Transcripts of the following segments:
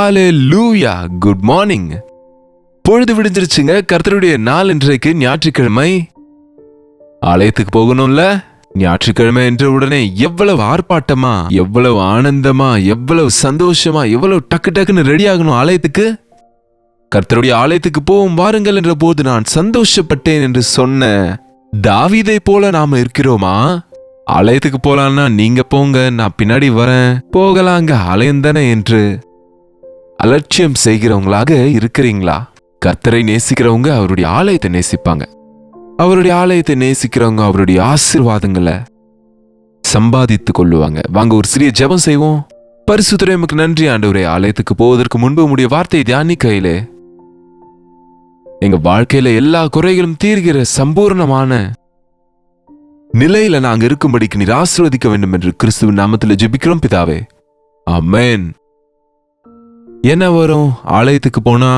ஹalleluya. Good morning. பொழுது விடிஞ்சிருச்சுங்க. கர்த்தருடைய நாள் இன்றைக்கு ஞாயிற்றுக்கிழமை. ஆலயத்துக்கு போகணும்ல. ஞாயிற்றுக்கிழமை என்ற உடனே எவ்வளவு ஆர்ப்பாட்டமா, எவ்வளவு ஆனந்தமா, எவ்வளவு சந்தோஷமா, எவ்வளவு டக்கு டக்குன்னு ரெடி ஆகணும் ஆலயத்துக்கு. கர்த்தருடைய ஆலயத்துக்கு போவோம் வாருங்கள் என்ற போது நான் சந்தோஷப்பட்டேன் என்று சொன்ன தாவீதை போல நாம இருக்கிறோமா? ஆலயத்துக்கு போலான்னா நீங்க போங்க, நான் பின்னாடி வரேன், போகலாங்க ஆலயம் தானே என்று அலட்சியம் செய்கிறவங்களாக இருக்கிறீங்களா? கர்த்தரை நேசிக்கிறவங்க அவருடைய ஆலயத்தை நேசிப்பாங்க. அவருடைய ஆலயத்தை நேசிக்கிறவங்க அவருடைய ஆசீர்வாதங்களை சம்பாதித்துக் கொள்ளுவாங்க. வாங்க ஒரு சிறிய ஜெபம் செய்வோம். பரிசுத்தரே உமக்கு நன்றி ஆண்டவரே. ஆலயத்துக்கு போவதற்கு முன்பு உம்முடைய வார்த்தை தியானிக்கையிலே எங்க வாழ்க்கையில எல்லா குறைகளும் தீர்கிற சம்பூர்ணமான நிலையில நாங்க இருக்கும்படிக்கு நீர் ஆசீர்வதிக்க வேண்டும் என்று கிறிஸ்துவின் நாமத்தில் ஜெபிக்கிறோம் பிதாவே. ஆமென். என்ன வரும் ஆலயத்துக்கு போனா?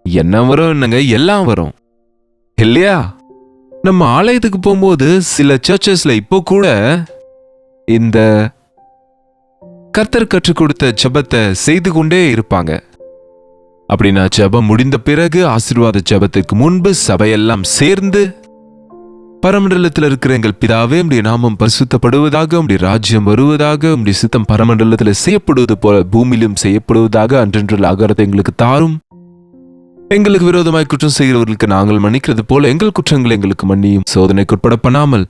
என்ன வரும் என்னங்க? எல்லாம் வரும் இல்லையா? நம்ம ஆலயத்துக்கு போகும்போது சில சர்ச்சஸ்ல இப்போ கூட இந்த கர்த்தர் கற்றுக் கொடுத்த ஜெபத்தை செய்து கொண்டே இருப்பாங்க. அப்படின்னா ஜெபம் முடிந்த பிறகு ஆசீர்வாத ஜெபத்திற்கு முன்பு சபையெல்லாம் சேர்ந்து பரமண்டலத்தில் இருக்கிற எங்கள் பிதாவே உம்முடைய நாமம் பரிசுத்தப்படுவதாக, உம்முடைய ராஜ்யம் வருவதாக, உம்முடைய சித்தம் பரமண்டலத்தில் செய்யப்படுவது போல பூமியிலும் செய்யப்படுவதாக, அன்றென்றுள்ள ஆகாரத்தை எங்களுக்கு தாரும். எங்களுக்கு விரோதமாய் குற்றம் செய்கிறவர்களுக்கு நாங்கள் மன்னிக்கிறது போல எங்கள் குற்றங்களை எங்களுக்கு மன்னியும். சோதனைக்கு உட்பட பண்ணாமல்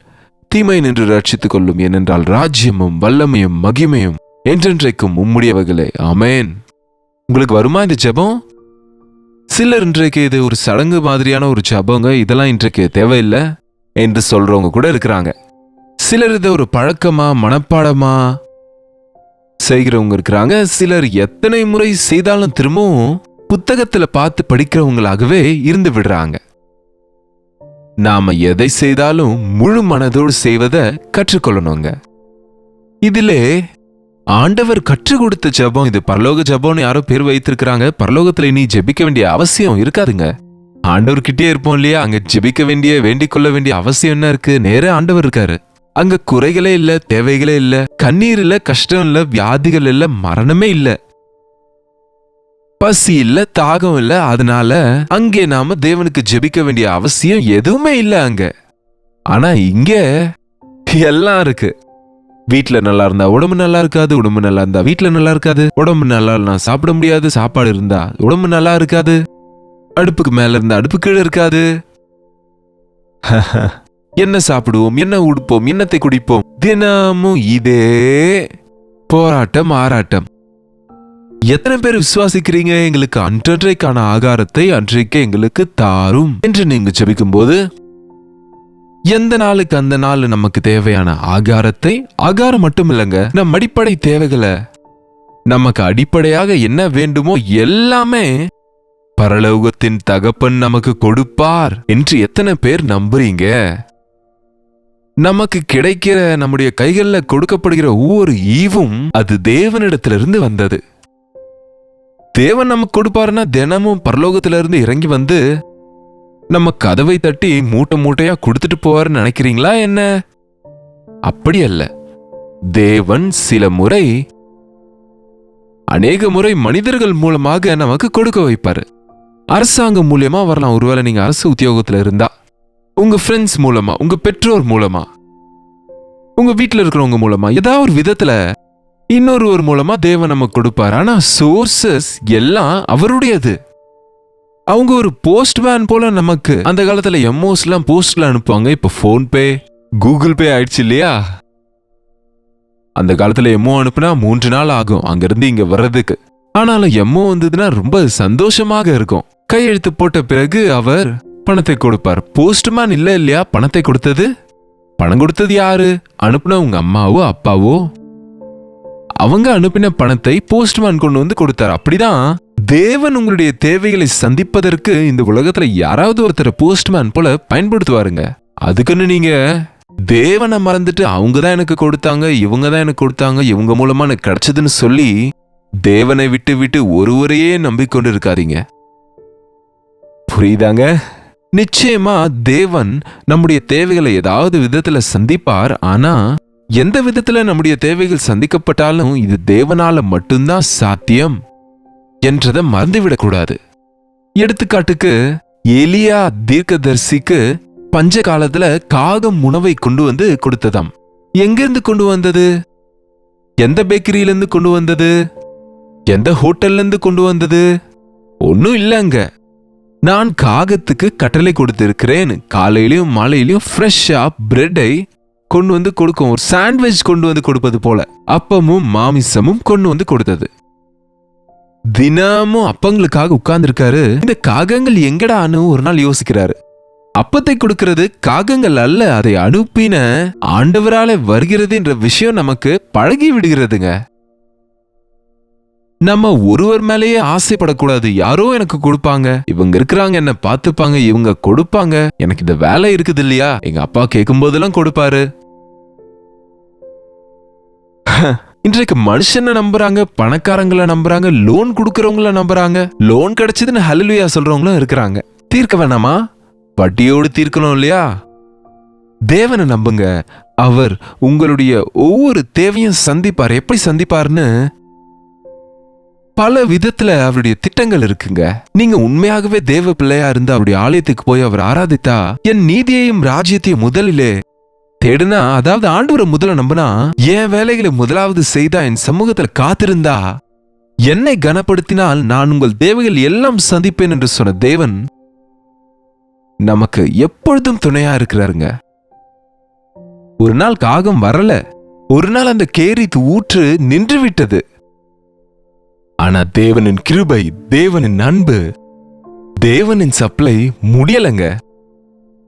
தீமை நின்று ரட்சித்துக் கொள்ளும். ஏனென்றால் ராஜ்யமும் வல்லமையும் மகிமையும் என்றென்றைக்கும் உம்முடையவைகளே. ஆமென். உங்களுக்கு வருமா இந்த ஜெபம்? சிலர் இன்றைக்கு இது ஒரு சடங்கு மாதிரியான ஒரு ஜெபங்க, இதெல்லாம் இன்றைக்கு தேவையில்லை என்று சொல்றவங்க கூட இருக்கிறாங்க. சிலர் இதை ஒரு பழக்கமா மனப்பாடமா செய்கிறவங்க இருக்கிறாங்க. சிலர் எத்தனை முறை செய்தாலும் திரும்பவும் புத்தகத்துல பார்த்து படிக்கிறவங்களாகவே இருந்து விடுறாங்க. நாம எதை செய்தாலும் முழு மனதோடு செய்வதை கற்றுக்கொள்ளணுங்க. இதிலே ஆண்டவர் கற்றுக் கொடுத்த ஜெபம் இது. பரலோக ஜெபம்னு யாரோ பேர் வைத்திருக்கிறாங்க. பரலோகத்துல நீ ஜெபிக்க வேண்டிய அவசியம் இருக்காதுங்க. ஆண்டவர்கிட்டே இருப்போம் இல்லையா? அங்க ஜெபிக்க வேண்டிய வேண்டிக் கொள்ள வேண்டிய அவசியம் என்ன இருக்கு? நேர ஆண்டவர் இருக்காரு. அங்க குறைகளே இல்ல, தேவைகளே இல்ல, கண்ணீர் இல்ல, கஷ்டம் இல்ல, வியாதிகள் இல்ல, மரணமே இல்ல, பசி இல்ல, தாகம் இல்ல. அதனால அங்கே நாம தேவனுக்கு ஜெபிக்க வேண்டிய அவசியம் எதுவுமே இல்ல அங்க. ஆனா இங்க எல்லாம் இருக்கு. வீட்டுல நல்லா இருந்தா உடம்பு நல்லா இருக்காது, உடம்பு நல்லா இருந்தா வீட்டுல நல்லா இருக்காது, உடம்பு நல்லா இருந்தா சாப்பிட முடியாது, சாப்பாடு இருந்தா உடம்பு நல்லா இருக்காது, அடுப்புக்கு மேல இருந்தா அடுப்பு கீழே இருக்காது. என்ன சாப்பிடுவோம், என்ன உடுப்போம், என்னத்தை குடிப்போம், தினமும் இதே போராட்டம் ஆராட்டம். எத்தனை பேர் விசுவாசிக்கிறீங்க எங்களுக்கு அன்றைக்கான ஆகாரத்தை அன்றைக்கு எங்களுக்கு தாரும் என்று நீங்க ஜெபிக்கும் போது எந்த நாளுக்கு அந்த நாள் நமக்கு தேவையான ஆகாரத்தை, ஆகாரம் மட்டும் இல்லைங்க, நம் அடிப்படை தேவைகளை, நமக்கு அடிப்படையாக என்ன வேண்டுமோ எல்லாமே பரலோகத்தின் தகப்பன் நமக்கு கொடுப்பார் என்று எத்தனை பேர் நம்புறீங்க? நமக்கு கிடைக்கிற, நம்முடைய கைகளில் கொடுக்கப்படுகிற ஒவ்வொரு ஈவும் அது தேவனிடத்திலிருந்து வந்தது. தேவன் நமக்கு கொடுப்பாருன்னா தினமும் பரலோகத்திலிருந்து இறங்கி வந்து நம்ம கதவை தட்டி மூட்டை மூட்டையா கொடுத்துட்டு போவாருன்னு நினைக்கிறீங்களா என்ன? அப்படி அல்ல. தேவன் சில முறை, அநேக முறை மனிதர்கள் மூலமாக நமக்கு கொடுக்க வைப்பாரு. அரசாங்கம் மூலியமா வரலாம். ஒருவேளை நீங்க அரசு உத்தியோகத்துல இருந்தா, உங்க ஃப்ரெண்ட்ஸ் மூலமா, உங்க பெற்றோர் மூலமா, உங்க வீட்டுல இருக்கிறவங்க மூலமா, ஏதாவது ஒரு விதத்துல இன்னொருவர் மூலமா தேவன் நமக்கு கொடுப்பாரு. ஆனா சோர்சஸ் எல்லாம் அவருடையது. அவங்க ஒரு போஸ்ட்மேன் போல நமக்கு. அந்த காலத்துல எம்ஓஸ் எல்லாம் போஸ்ட்ல அனுப்புவாங்க. இப்ப போன்பே, கூகுள் பே ஆயிடுச்சு இல்லையா? அந்த காலத்துல எம்ஓ அனுப்புனா 3 நாள் ஆகும் அங்கிருந்து இங்க வர்றதுக்கு. ஆனாலும் எம்ஓ வந்ததுன்னா ரொம்ப சந்தோஷமாக இருக்கும். கையெழுத்து போட்ட பிறகு அவர் பணத்தை கொடுப்பார். போஸ்ட்மேன் இல்ல இல்லையா பணத்தை கொடுத்தது? பணம் கொடுத்தது யாரு? அனுப்புன உங்க அம்மாவோ அப்பாவோ. அவங்க அனுப்பின பணத்தை போஸ்ட்மேன் கொண்டு வந்து கொடுத்தார். அப்படிதான் தேவன் உங்களுடைய தேவைகளை சந்திப்பதற்கு இந்த உலகத்துல யாராவது ஒருத்தர் போஸ்ட்மேன் போல பயன்படுத்துவாருங்க. அதுக்குன்னு நீங்க தேவனை மறந்துட்டு அவங்க தான் எனக்கு கொடுத்தாங்க, இவங்க தான் எனக்கு கொடுத்தாங்க, இவங்க மூலமா எனக்கு கிடைச்சதுன்னு சொல்லி தேவனை விட்டு விட்டு ஒருவரையே நம்பிக்கொண்டு இருக்காதீங்க. புரியுதாங்க? நிச்சயமா தேவன் நம்முடைய தேவைகளை ஏதாவது விதத்துல சந்திப்பார். ஆனா எந்த விதத்துல நம்முடைய தேவைகள் சந்திக்கப்பட்டாலும் இது தேவனால மட்டும்தான் சாத்தியம் என்றதை மறந்துவிடக்கூடாது. எடுத்துக்காட்டுக்கு, எலியா தீர்க்கதரிசிக்கு பஞ்ச காலத்துல காகம் உணவை கொண்டு வந்து கொடுத்ததாம். எங்கிருந்து கொண்டு வந்தது? எந்த பேக்கரியிலிருந்து கொண்டு வந்தது? எந்த ஹோட்டல்ல இருந்து கொண்டு வந்தது? ஒன்னும் இல்லங்க. நான் காகத்துக்கு கட்டளை கொடுத்திருக்கிறேன், காலையிலயும் மாலையிலயும் ஃப்ரெஷ்ஷா பிரெட்டை கொண்டு வந்து கொடுக்கும். ஒரு சாண்ட்விச் கொண்டு வந்து கொடுப்பது போல அப்பமும் மாமிசமும் கொண்டு வந்து கொடுத்தது. தினமும் அப்பங்களுக்காக உட்கார்ந்துருக்காரு. இந்த காகங்கள் எங்கடான்னு ஒரு நாள் யோசிக்கிறாரு. அப்பத்தை கொடுக்கிறது காகங்கள் அல்ல, அதை அனுப்பின ஆண்டவரால வருகிறது என்ற விஷயம் நமக்கு பழகி விடுகிறதுங்க. நம்ம ஒருவர் மேலேயே ஆசைப்படக்கூடாது. யாரோ எனக்கு கொடுப்பாங்க, இவங்க இருக்கிறாங்க, என்ன பார்த்துப்பாங்க, இவங்க கொடுப்பாங்க, எனக்கு இந்த வேலை இருக்குது இல்லையா, எங்க அப்பா கேட்கும் போதெல்லாம் கொடுப்பாரு. இன்றைக்கு மனுஷனை நம்புறாங்க, பணக்காரங்களை நம்புறாங்க, லோன் கொடுக்கறவங்கள நம்புறாங்க. லோன் கிடைச்சதுன்னு ஹல்லேலூயா சொல்றவங்களும் இருக்கிறாங்க. தீர்க்க வேணாமா? வட்டியோடு தீர்க்கணும் இல்லையா? தேவனை நம்புங்க. அவர் உங்களுடைய ஒவ்வொரு தேவையும் சந்திப்பார். எப்படி சந்திப்பார்னு பல விதத்துல அவருடைய திட்டங்கள் இருக்குங்க. நீங்க உண்மையாகவே தேவ பிள்ளையா இருந்து அவருடைய ஆலயத்துக்கு போய் அவர் ஆராதித்தா, என் நீதியையும் ராஜ்யத்தையும் முதலிலே தேடுனா, அதாவது ஆண்டவரை முதல்ல நம்பினா, என் வேலைகளை முதலாவது செய்தா, என் சமூகத்துல காத்திருந்தா, என்னை கனப்படுத்தினால் நான் உங்கள் தேவைகள் எல்லாம் சந்திப்பேன் என்று சொன்ன தேவன் நமக்கு எப்பொழுதும் துணையா இருக்கிறாருங்க. ஒரு நாள் காகம் வரல, ஒரு நாள் அந்த கேரித்து ஊற்று நின்று விட்டது. ஆனா தேவனின் கிருபை, தேவனின் அன்பு, தேவனின் சப்ளை முடியலங்க.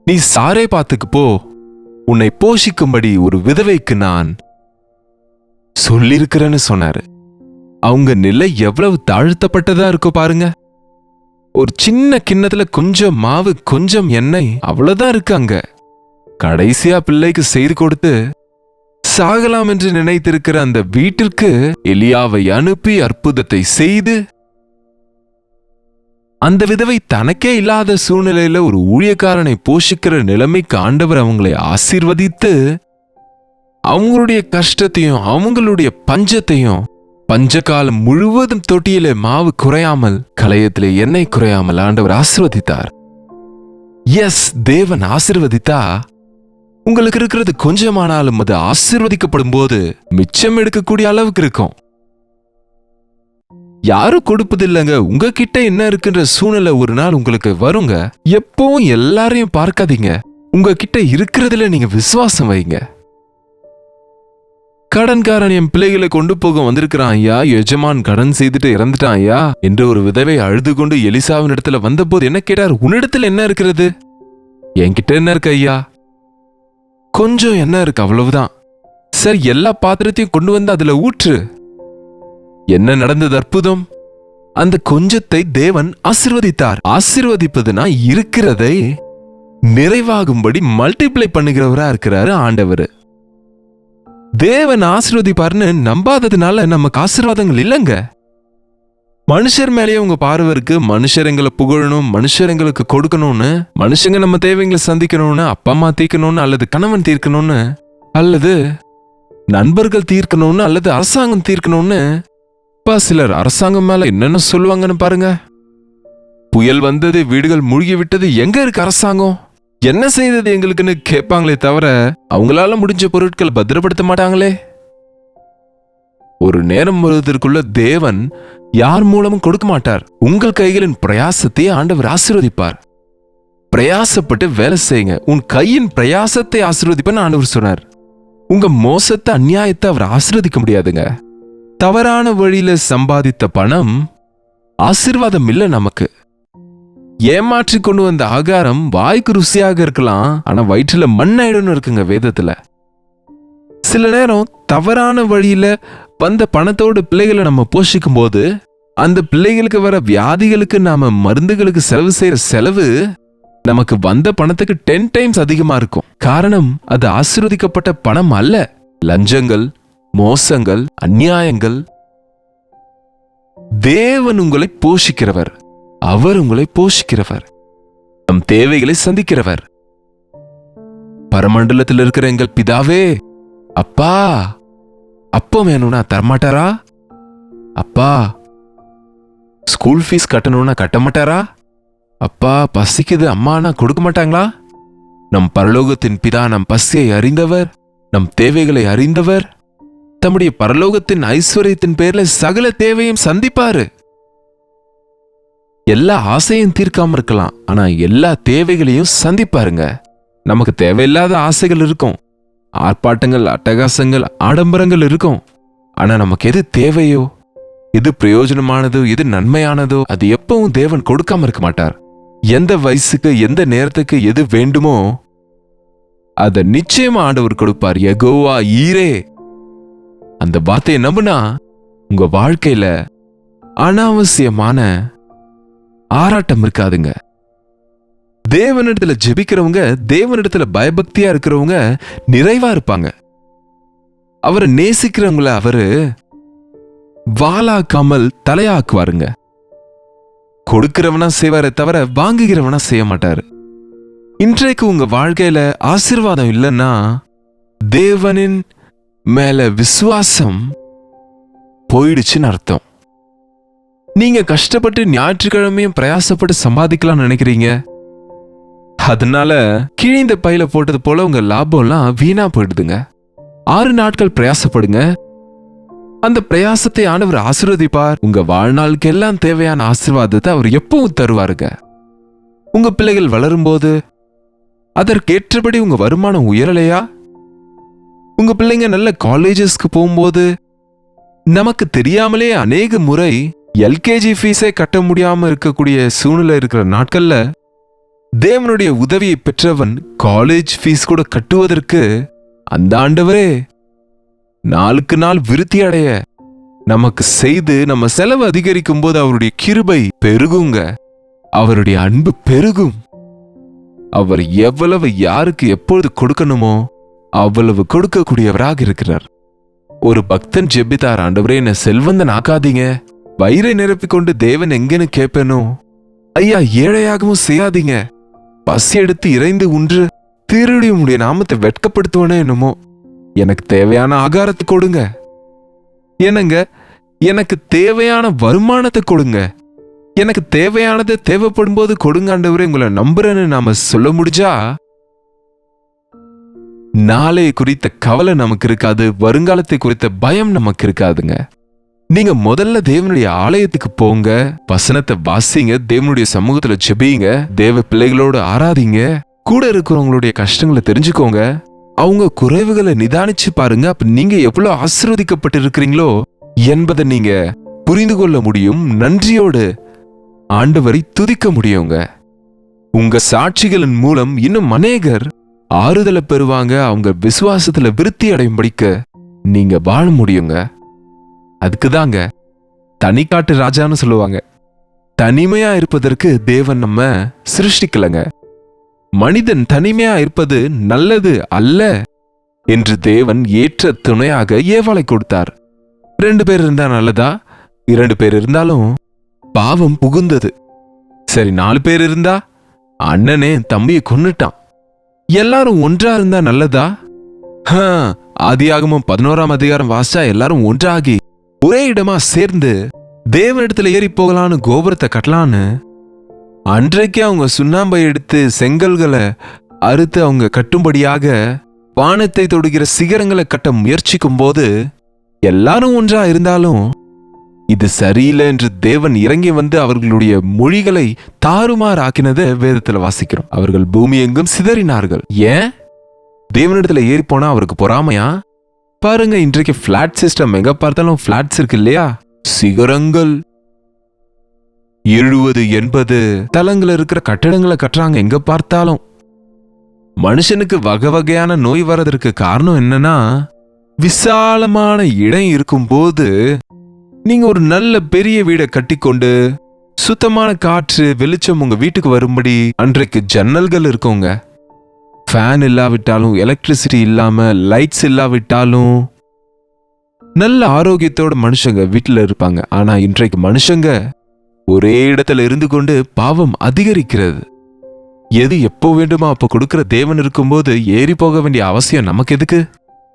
நீ சாரே பாத்துக்கு போ, உன்னை போஷிக்கும்படி ஒரு விதவைக்கு நான் சொல்லிருக்கிறேன்னு சொன்னாரு. அவங்க நிலை எவ்வளவு தாழ்த்தப்பட்டதா இருக்கோ பாருங்க. ஒரு சின்ன கிண்ணத்துல கொஞ்சம் மாவு, கொஞ்சம் எண்ணெய், அவ்வளவுதான் இருக்காங்க. கடைசியா பிள்ளைக்கு செய்து கொடுத்து சாகலாம் என்று நினைத்திருக்கிற அந்த வீட்டிற்கு எலியாவை அனுப்பி அற்புதத்தை செய்து, அந்த விதவை தனக்கே இல்லாத சூழ்நிலையில ஒரு ஊழியக்காரனை போஷிக்கிற நிலைமைக்கு ஆண்டவர் அவங்களை ஆசீர்வதித்து, அவங்களுடைய கஷ்டத்தையும் அவங்களுடைய பஞ்சத்தையும், பஞ்சகாலம் முழுவதும் தொட்டியில மாவு குறையாமல், களையத்திலே எண்ணெய் குறையாமல் ஆண்டவர் ஆசீர்வதித்தார். எஸ், தேவன் ஆசீர்வதித்தா உங்களுக்கு இருக்கிறது கொஞ்சமானாலும் அது ஆசீர்வதிக்கப்படும் போது மிச்சம் எடுக்கக்கூடிய அளவுக்கு இருக்கும். யாரும் கொடுப்பது இல்லைங்க. உங்ககிட்ட என்ன இருக்குன்ற சூழ்நிலை ஒரு நாள் உங்களுக்கு வருங்க. எப்பவும் எல்லாரையும் பார்க்காதீங்க, உங்ககிட்ட இருக்கிறதுல நீங்க விசுவாசம் வைங்க. கடன்காரன் என் பிள்ளைகளை கொண்டு போக வந்திருக்கிறான் ஐயா, எஜமான் கடன் செய்துட்டு இறந்துட்டான் ஐயா என்று ஒரு விதவை அழுது கொண்டு எலிசாவின் இடத்துல வந்த போது என்ன கேட்டார்? உன்னிடத்துல என்ன இருக்கிறது? என்கிட்ட என்ன இருக்கு ஐயா? கொஞ்சம் என்ன இருக்கு, அவ்வளவுதான். சரி, எல்லா பாத்திரத்தையும் கொண்டு வந்து அதுல ஊற்று. என்ன நடந்தது? அற்புதம். அந்த கொஞ்சத்தை தேவன் ஆசீர்வதித்தார். ஆசீர்வதிப்பதுனா இருக்கிறதை நிறைவாகும்படி மல்டிப்ளை பண்ணுகிறவரா இருக்கிறாரு ஆண்டவர். தேவன் ஆசீர்வதிப்பார்னு நம்பாததுனால நமக்கு ஆசீர்வாதங்கள் இல்லைங்க. மனுஷர் மேலேயே உங்க பார்வை இருக்கு. மனுஷர் எங்களை புகழணும், மனுஷர் எங்களுக்கு கொடுக்கணும்னு, மனுஷங்க நம்ம தேவைங்களை சந்திக்கணும்னு, அப்பா அம்மா தீர்க்கணும்னு, அல்லது கணவன் தீர்க்கணும்னு, அல்லது நண்பர்கள் தீர்க்கணும்னு, அல்லது அரசாங்கம் தீர்க்கணும்னு. இப்ப சிலர் அரசாங்கம் மேல என்னென்ன சொல்லுவாங்கன்னு பாருங்க. புயல் வந்தது, வீடுகள் மூழ்கி விட்டது, எங்க இருக்கு அரசாங்கம்? என்ன செய்தது எங்களுக்குன்னு கேட்பாங்களே தவிர அவங்களால முடிஞ்ச பொருட்களை பத்திரப்படுத்த மாட்டாங்களே. ஒரு நேரம் வருவதற்குள்ள தேவன் யார் மூலமும் கொடுக்க மாட்டார். உங்கள் கைகளின் பிரயாசத்தை ஆண்டவர் ஆசீர்வதிப்பார். பிரயாசப்பட்டு வேலை செய்யுங்க. உன் கையின் பிரயாசத்தை ஆசீர்வதிப்பேன்னு ஆண்டவர் சொன்னார். உங்க மோசத்தை, அநியாயத்தை அவர் ஆசீர்வதிக்க முடியாதுங்க. தவறான வழியில சம்பாதித்த பணம் ஆசீர்வாதம் இல்லை நமக்கு. ஏமாற்றி கொண்டு வந்த ஆகாரம் வாய்க்கு ருசியாக இருக்கலாம், ஆனா வயிற்றுல மண்ணாயிடும் இருக்குங்க வேதத்துல. சில நேரம் தவறான வழியில வந்த பணத்தோடு பிள்ளைகளை நம்ம போஷிக்கும் போது அந்த பிள்ளைகளுக்கு வர வியாதிகளுக்கு நாம மருந்துகளுக்கு செலவு செய்யற செலவு நமக்கு வந்த பணத்துக்கு 10 டைம்ஸ் அதிகமா இருக்கும். காரணம், அது ஆசீர்வதிக்கப்பட்ட பணம் அல்ல. லஞ்சங்கள், மோசங்கள், அநியாயங்கள். தேவன் உங்களை போஷிக்கிறவர். அவர் உங்களை போஷிக்கிறவர், நம் தேவைகளை சந்திக்கிறவர். பரமண்டலத்தில் இருக்கிற எங்கள் பிதாவே, அப்பா அப்பம் வேணும்னா தரமாட்டாரா? அப்பா ஸ்கூல் ஃபீஸ் கட்டணும்னா கட்ட மாட்டாரா? அப்பா பசிக்குது அம்மானா கொடுக்க மாட்டாங்களா? நம் பரலோகத்தின் பிதா நம் பசியை அறிந்தவர், நம் தேவைகளை அறிந்தவர். தம்முடைய பரலோகத்தின் ஐஸ்வர்யத்தின் பேர்ல சகல தேவையும் சந்திப்பாரு. எல்லா ஆசையும் தீர்க்காம இருக்கலாம், ஆனா எல்லா தேவைகளையும் சந்திப்பாருங்க. நமக்கு தேவையில்லாத ஆசைகள் இருக்கும், ஆர்ப்பாட்டங்கள், அட்டகாசங்கள், ஆடம்பரங்கள் இருக்கும். ஆனா நமக்கு எது தேவையோ, எது பிரயோஜனமானதோ, எது நன்மையானதோ அது எப்பவும் தேவன் கொடுக்காம இருக்க மாட்டார். எந்த வயசுக்கு எந்த நேரத்துக்கு எது வேண்டுமோ அதை நிச்சயமா ஆண்டவர் கொடுப்பார். யெகோவா ஈரே, அந்த வார்த்தையை நம்புனா உங்க வாழ்க்கையில அனாவசியமான ஆராட்டம் இருக்காதுங்க. தேவனிடத்துல ஜெபிக்கிறவங்க, தேவனிடத்துல பயபக்தியா இருக்கிறவங்க நிறைவா இருப்பாங்க. அவரை நேசிக்கிறவங்கள அவரு வாளாக்காமல் தலையாக்குவாருங்க. கொடுக்கிறவனா செய்வாரே தவிர வாங்குகிறவனா செய்ய மாட்டாரு. இன்றைக்கு உங்க வாழ்க்கையில ஆசீர்வாதம் இல்லைன்னா தேவனின் மேல விசுவாசம் போயிடுச்சுன்னு அர்த்தம். நீங்க கஷ்டப்பட்டு ஞாயிற்றுக்கிழமையும் பிரயாசப்பட்டு சம்பாதிக்கலாம்னு நினைக்கிறீங்க. அதனால கிழிந்த பையில போட்டது போல உங்க லாபம்லாம் வீணா போயிடுதுங்க. 6 நாட்கள் பிரயாசப்படுங்க. அந்த பிரயாசத்தை ஆண்டவர் ஆசீர்வதிப்பார். உங்க வாழ்நாளுக்கு எல்லாம் தேவையான ஆசீர்வாதத்தை அவர் எப்பவும் தருவாருங்க. உங்க பிள்ளைகள் வளரும்போது அதற்கேற்றபடி உங்க வருமானம் உயரலையா? உங்க பிள்ளைங்க நல்ல காலேஜஸ்க்கு போகும்போது நமக்கு தெரியாமலே அநேக முறை எல்கேஜி ஃபீஸே கட்ட முடியாம இருக்கக்கூடிய சூழ்நிலை இருக்கிற நாட்கள்ல தேவனுடைய உதவியை பெற்றவன் காலேஜ் ஃபீஸ் கூட கட்டுவதற்கு அந்த ஆண்டவரே நாளுக்கு நாள் விருத்தி அடைய நமக்கு செய்து நம்ம செலவு அதிகரிக்கும் போது அவருடைய கிருபை பெருகுங்க, அவருடைய அன்பு பெருகும். அவர் எவ்வளவு யாருக்கு எப்பொழுது கொடுக்கணுமோ அவ்வளவு கொடுக்கக்கூடியவராக இருக்கிறார். ஒரு பக்தன் ஜெபித்தார், ஆண்டவரே என்ன செல்வந்தன் ஆக்காதீங்க, வயிறை நிரப்பிக்கொண்டு தேவன் எங்கன்னு கேட்பேனோ, ஐயா ஏழையாகவும் செய்யாதீங்க, பசி எடுத்து இறைந்து உன்று திருடி உடைய நாமத்தை வெட்கப்படுத்துவனே என்னமோ, எனக்கு தேவையான ஆகாரத்தை கொடுங்க, என்னங்க எனக்கு தேவையான வருமானத்தை கொடுங்க, எனக்கு தேவையானதை தேவைப்படும் போது கொடுங்க ஆண்டவரே உங்களை நம்புறேன்னு நாம சொல்ல முடிஞ்சா நாளை குறித்த கவலை நமக்கு இருக்காது, வருங்காலத்தை குறித்த பயம் நமக்கு இருக்காதுங்க. நீங்க முதல்ல தேவனுடைய ஆலயத்துக்கு போங்க, வசனத்தை வாசிங்க, தேவனுடைய சமூகத்துல ஜெபிங்க, தேவ பிள்ளைகளோடு ஆராதிங்க, கூட இருக்கிறவங்களுடைய கஷ்டங்களை தெரிஞ்சுக்கோங்க, அவங்க குறைவுகளை நிதானிச்சு பாருங்க. அப்ப நீங்க எவ்வளவு ஆசீர்வதிக்கப்பட்டு இருக்கிறீங்களோ என்பதை நீங்க புரிந்து கொள்ள முடியும். நன்றியோடு ஆண்டவரை துதிக்க முடியுங்க. உங்க சாட்சிகளின் மூலம் இன்னும் அநேகர் ஆறுதலை பெறுவாங்க, அவங்க விசுவாசத்துல விருத்தி அடையும்படிக்க நீங்க வாழ முடியுங்க. அதுக்குதாங்க தனிக்காட்டு ராஜான்னு சொல்லுவாங்க. தனிமையா இருப்பதற்கு தேவன் நம்ம சிருஷ்டிக்கலங்க. மனிதன் தனிமையா இருப்பது நல்லது அல்ல என்று தேவன் ஏற்ற துணையாக ஏவாளை கொடுத்தார். 2 பேர் இருந்தா நல்லதா? 2 பேர் இருந்தாலும் பாவம் புகுந்தது. சரி 4 பேர் இருந்தா அண்ணனே தம்பியை கொன்னுட்டான். எல்லாரும் ஒன்றா இருந்தா நல்லதா? ஆதியாகமம் 11ஆம் அதிகாரம் வாசிச்சா எல்லாரும் ஒன்றாகி ஒரே இடமா சேர்ந்து தேவனிடத்துல ஏறி போகலான்னு கோபுரத்தை கட்டலான்னு அன்றைக்கு அவங்க சுண்ணாம்பை எடுத்து செங்கல்களை அறுத்து அவங்க கட்டும்படியாக வானத்தை தொடுகிற சிகரங்களை கட்ட முயற்சிக்கும் போது எல்லாரும் ஒன்றா இருந்தாலும் இது சரியில்லை என்று தேவன் இறங்கி வந்து அவர்களுடைய மொழிகளை தாறுமாறு ஆக்கினதை வேதத்துல வாசிக்கிறோம். அவர்கள் பூமி எங்கும் சிதறினார்கள். ஏன்? தேவனிடத்துல ஏறி போனா அவருக்கு பொறாமையா? பாருங்க, இன்றைக்கு பிளாட் சிஸ்டம் எங்க பார்த்தாலும் பிளாட்ஸ் இருக்கு இல்லையா? சிகரங்கள் 70-80 தளங்கள் இருக்கிற கட்டடங்களை கட்டுறாங்க எங்க பார்த்தாலும். மனுஷனுக்கு வகை வகையான நோய் வர்றதற்கு காரணம் என்னன்னா, விசாலமான இடம் இருக்கும் போது நீங்க ஒரு நல்ல பெரிய வீடை கட்டிக்கொண்டு சுத்தமான காற்று வெளிச்சம் உங்க வீட்டுக்கு வரும்படி அன்றைக்கு ஜன்னல்கள் இருக்குங்க. ஃபேன் இல்லாவிட்டாலும், எலக்ட்ரிசிட்டி இல்லாம லைட்ஸ் இல்லாவிட்டாலும் நல்ல ஆரோக்கியத்தோட மனுஷங்க வீட்டுல இருப்பாங்க. ஆனா இன்றைக்கு மனுஷங்க ஒரே இடத்துல இருந்து கொண்டு பாவம் அதிகரிக்கிறது. எது எப்போ வேண்டுமா அப்ப கொடுக்கிற தேவன் இருக்கும்போது ஏறி போக வேண்டிய அவசியம் நமக்கு எதுக்கு?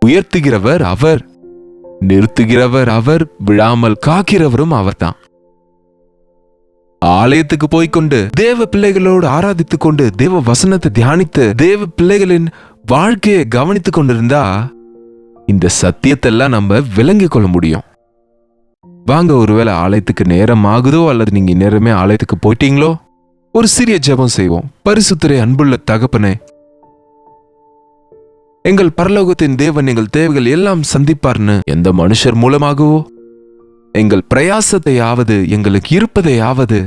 உயர்த்துகிறவர் அவர், நிறுத்துகிறவர் அவர், விழாமல் காக்கிறவரும் அவர்தான். ஆலயத்துக்கு போய்கொண்டு தேவ பிள்ளைகளோடு ஆராதித்துக் கொண்டு தேவ வசனத்தை தியானித்து தேவ பிள்ளைகளின் வாழ்க்கையை கவனித்துக் கொண்டிருந்தா இந்த சத்தியத்தெல்லாம் நம்ம விளங்கிக் கொள்ள முடியும். வாங்க, ஒருவேளை ஆலயத்துக்கு நேரம் ஆகுதோ அல்லது நீங்க நேரமே ஆலயத்துக்கு போயிட்டீங்களோ, ஒரு சிறிய ஜெபம் செய்வோம். பரிசுத்தரே, அன்புள்ள தகப்பனே, எங்கள் பரலோகத்தின் தேவன் எங்கள் தேவைகள் எல்லாம் சந்திப்பார்னு எந்த மனுஷர் மூலமாகவோ எங்கள் பிரயாசத்தையாவது எங்களுக்கு இருப்பதையாவது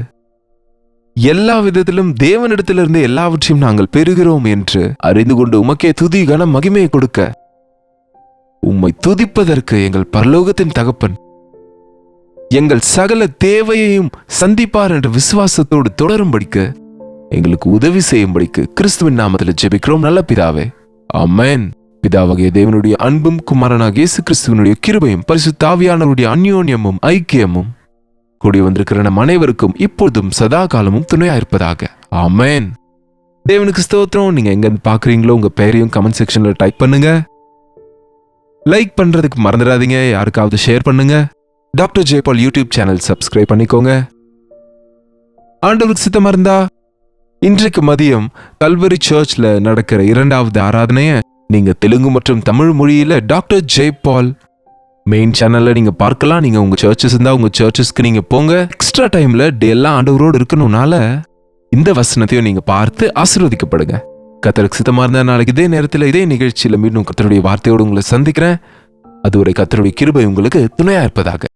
எல்லா விதத்திலும் தேவனிடத்திலிருந்து எல்லாவற்றையும் நாங்கள் பெறுகிறோம் என்று அறிந்து கொண்டு உமக்கே துதி கன மகிமையை கொடுக்க உம்மை துதிப்பதற்கு எங்கள் பரலோகத்தின் தகப்பன் எங்கள் சகல தேவையையும் சந்திப்பார் என்ற விசுவாசத்தோடு தொடரும்படிக்கு எங்களுக்கு உதவி செய்யும்படிக்கு கிறிஸ்துவின் நாமத்தில் ஜெபிக்கிறோம் நல்ல பிதாவே, ஆமென். பிதாவாகிய தேவனுடைய அன்பும் குமாரனாகிய இயேசு கிறிஸ்துவினுடைய கிருபையும் பரிசுத்த ஆவியானவருடைய அந்யோன்யமும் ஐக்கியமும் கூடி வந்திருக்கிற நம் அனைவருக்கும் இப்பொழுதும் சதா காலமும் துணையா இருப்பதாக, ஆமென். தேவனுக்கு ஸ்தோத்திரம். நீங்க எங்க பாக்குறீங்களோ உங்க பெயரையும் கமெண்ட் செக்ஷன்ல டைப் பண்ணுங்க. லைக் பண்றதுக்கு மறந்துடாதீங்க. யாருக்காவது ஷேர் பண்ணுங்க. Doctor Jayapal YouTube channel subscribe பண்ணிக்கோங்க. ஆண்டவருக்கு சித்தமா இருந்தா இன்றைக்கு மதியம் கல்வரி சர்ச்ல நடக்கிற 2வது ஆராதனைய நீங்க தெலுங்கு மற்றும் தமிழ் மொழியில டாக்டர் ஜெயபால் மெயின் சேனல்ல நீங்க பார்க்கலாம். நீங்க உங்க சர்ச்சஸ் இருந்தா உங்க சர்ச்சஸ்க்கு நீங்க போங்க. எக்ஸ்ட்ரா டைம்ல டே எல்லாம் ஆண்டவரோடு இருக்கணும்னால இந்த வசனத்தையும் நீங்க பார்த்து ஆசீர்வதிக்கப்படுங்க. கர்த்தருக்கு சித்தமா இருந்தா நாளைக்கு இதே நேரத்தில் இதே நிகழ்ச்சியில மீண்டும் கர்த்தருடைய வார்த்தையோடு உங்களை சந்திக்கிறேன். அதுவரை கர்த்தருடைய கிருபை உங்களுக்கு துணையா இருப்பதாக.